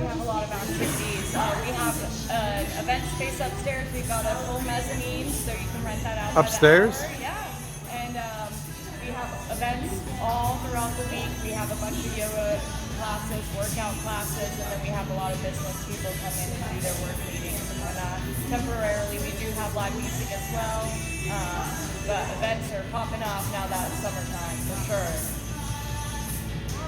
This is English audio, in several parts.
do have a lot of activities. We have an event space upstairs. We've got a full mezzanine, so you can rent that out Upstairs? by the hour. Yeah, and we have events all throughout the week. We have a bunch of yoga classes, workout classes, and then we have a lot of business people come in and do their work meetings and whatnot. Temporarily, we do have live music as well, but events are popping off now that it's summertime for sure.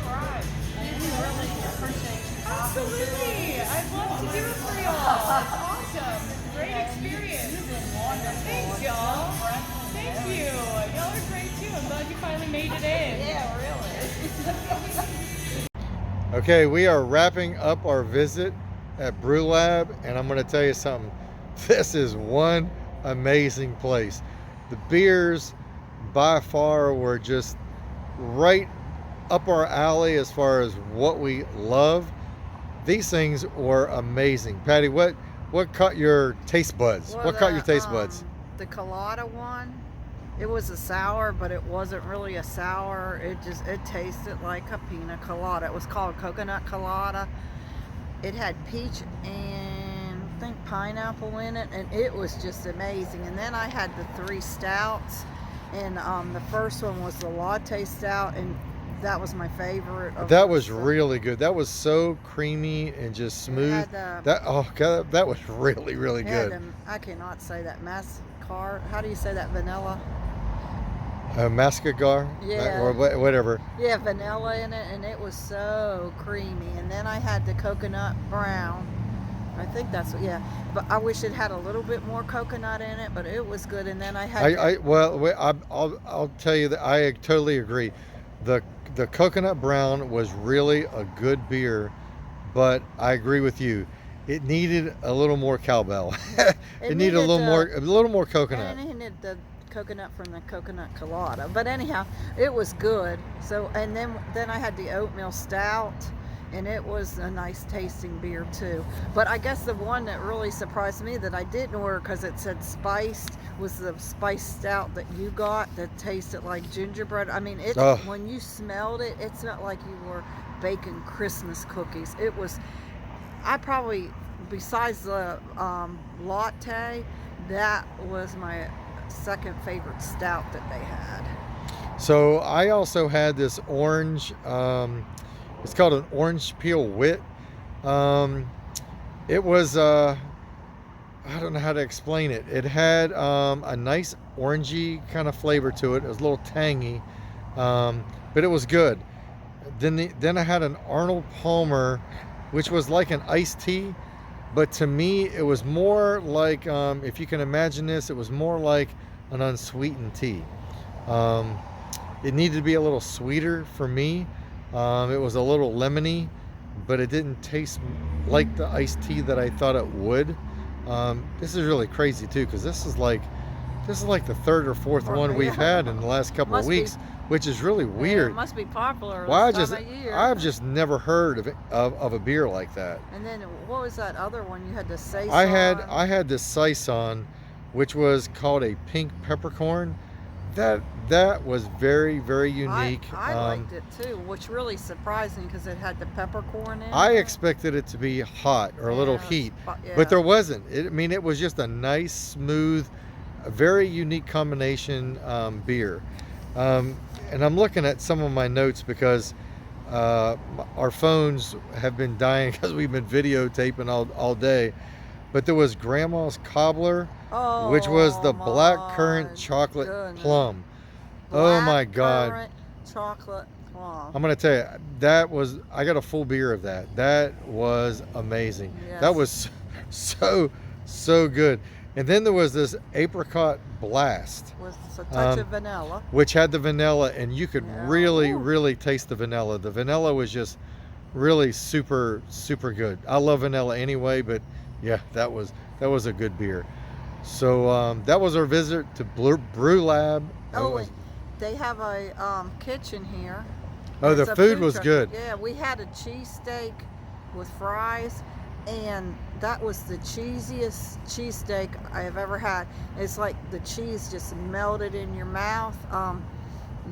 All right. And we really appreciate you. Absolutely. I'd love to do it for y'all. It's awesome. Great experience. You've been wonderful. Thanks, y'all. Thank you. Y'all are great too. I'm glad you finally made it in. Yeah, really. Okay, we are wrapping up our visit at Brewlab, and I'm going to tell you something. This is one amazing place. The beers by far were just right up our alley as far as what we love. These things were amazing. Patty, what caught your taste buds? Well, what caught your taste buds? The colada one. It was a sour, but it wasn't really a sour. It tasted like a pina colada. It was called coconut colada. It had peach and I think pineapple in it, and it was just amazing. And then I had the 3 stouts, and the first one was the latte stout, and that was my favorite. That was really good. That was so creamy and just smooth. That was really, really good. I cannot say that mascar. How do you say that? Vanilla. Mascagar, Yeah. or whatever. Yeah, vanilla in it, and it was so creamy. And then I had the coconut brown. I think that's, yeah. But I wish it had a little bit more coconut in it, but it was good. And then I had. I'll tell you that I totally agree. The coconut brown was really a good beer, but I agree with you. It needed a little more cowbell. it needed a little more coconut. And it needed the coconut from the coconut colada. But anyhow, it was good. So, and then I had the oatmeal stout, and it was a nice tasting beer too. But I guess the one that really surprised me that I didn't order because it said spiced was the spiced stout that you got that tasted like gingerbread. I mean, when you smelled it, it smelled like you were baking Christmas cookies. It was, I probably, besides the latte, that was my second favorite stout that they had. So I also had this orange, it's called an orange peel wit. It was, I don't know how to explain it. It had a nice orangey kind of flavor to it. It was a little tangy, but it was good. Then I had an Arnold Palmer, which was like an iced tea, but to me it was more like, if you can imagine this, it was more like an unsweetened tea. It needed to be a little sweeter for me. It was a little lemony, but it didn't taste like the iced tea that I thought it would. This is really crazy too, because this is like the third or fourth one we've had in the last couple of weeks, which is really weird. It must be popular. I've just never heard of a beer like that. And then what was that other one you had, the saison? I had the saison, which was called a pink peppercorn. That was very, very unique. I liked it too, which really surprised me because it had the peppercorn in it. I expected it to be hot or a little heat, but there wasn't. It was just a nice, smooth, a very unique combination beer. And I'm looking at some of my notes because our phones have been dying because we've been videotaping all day. But there was Grandma's Cobbler, which was the blackcurrant chocolate plum. Oh my God. Blackcurrant chocolate plum. I'm going to tell you, I got a full beer of that. That was amazing. Yes. That was so good. And then there was this apricot blast. With a touch of vanilla. Which had the vanilla, and you could really taste the vanilla. The vanilla was just really super, super good. I love vanilla anyway, but yeah, that was a good beer. So that was our visit to Brewlab. They have a kitchen here. Oh, the food was good. Yeah, we had a cheesesteak with fries, and that was the cheesiest cheesesteak I have ever had. It's like the cheese just melted in your mouth.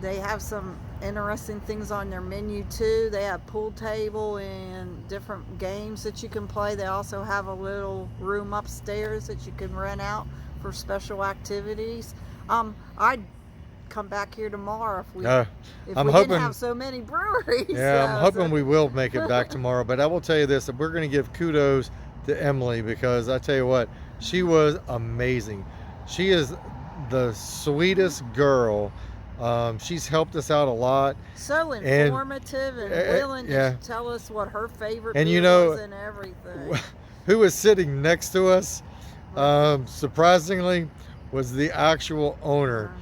They have some interesting things on their menu too. They have pool table and different games that you can play. They also have a little room upstairs that you can rent out for special activities. I'd come back here tomorrow if we I'm didn't hoping- have so many breweries. Yeah, I'm hoping we will make it back tomorrow. But I will tell you this, that we're going to give kudos to Emily, because I tell you what, she was amazing. She is the sweetest girl. She's helped us out a lot. So informative and willing to tell us what her favorite And beer you know, was and everything. Who was sitting next to us, surprisingly, was the actual owner.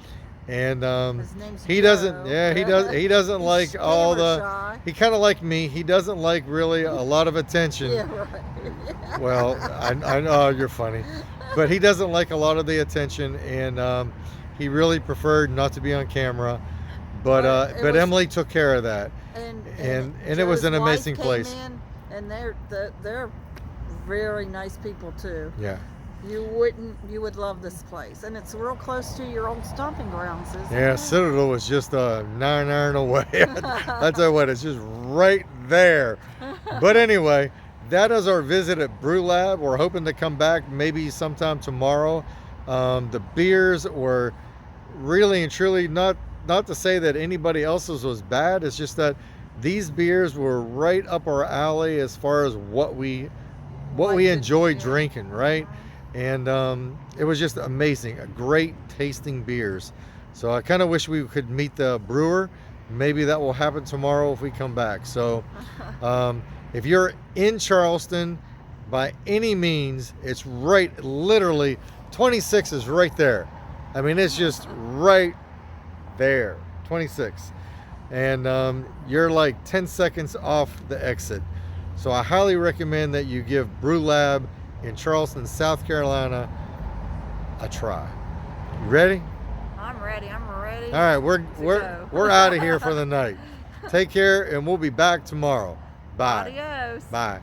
And His name's he Joe. doesn't, he doesn't like all the, shy. he kind of like me, he doesn't like really a lot of attention. Yeah, right. Well, I know you're funny, but he doesn't like a lot of the attention, and he really preferred not to be on camera. But was- Emily took care of that, and it was an Joe's amazing wife place. came in, and they're very nice people too. Yeah, You would love this place, and it's real close to your old stomping grounds, isn't yeah. it? Citadel was just 9 iron away. I tell you what, it's just right there. But anyway, that is our visit at Brewlab. We're hoping to come back maybe sometime tomorrow. The beers were really and truly not to say that anybody else's was bad. It's just that these beers were right up our alley as far as what we enjoy drinking, right? And it was just amazing, great tasting beers. So I kind of wish we could meet the brewer. Maybe that will happen tomorrow if we come back. So if you're in Charleston, by any means, it's right, literally 26 is right there. I mean, it's just right there, 26. And you're like 10 seconds off the exit. So I highly recommend that you give Brewlab in Charleston, South Carolina, a try. You ready? I'm ready. All right, we're out of here for the night. Take care, and we'll be back tomorrow. Bye. Adios. Bye.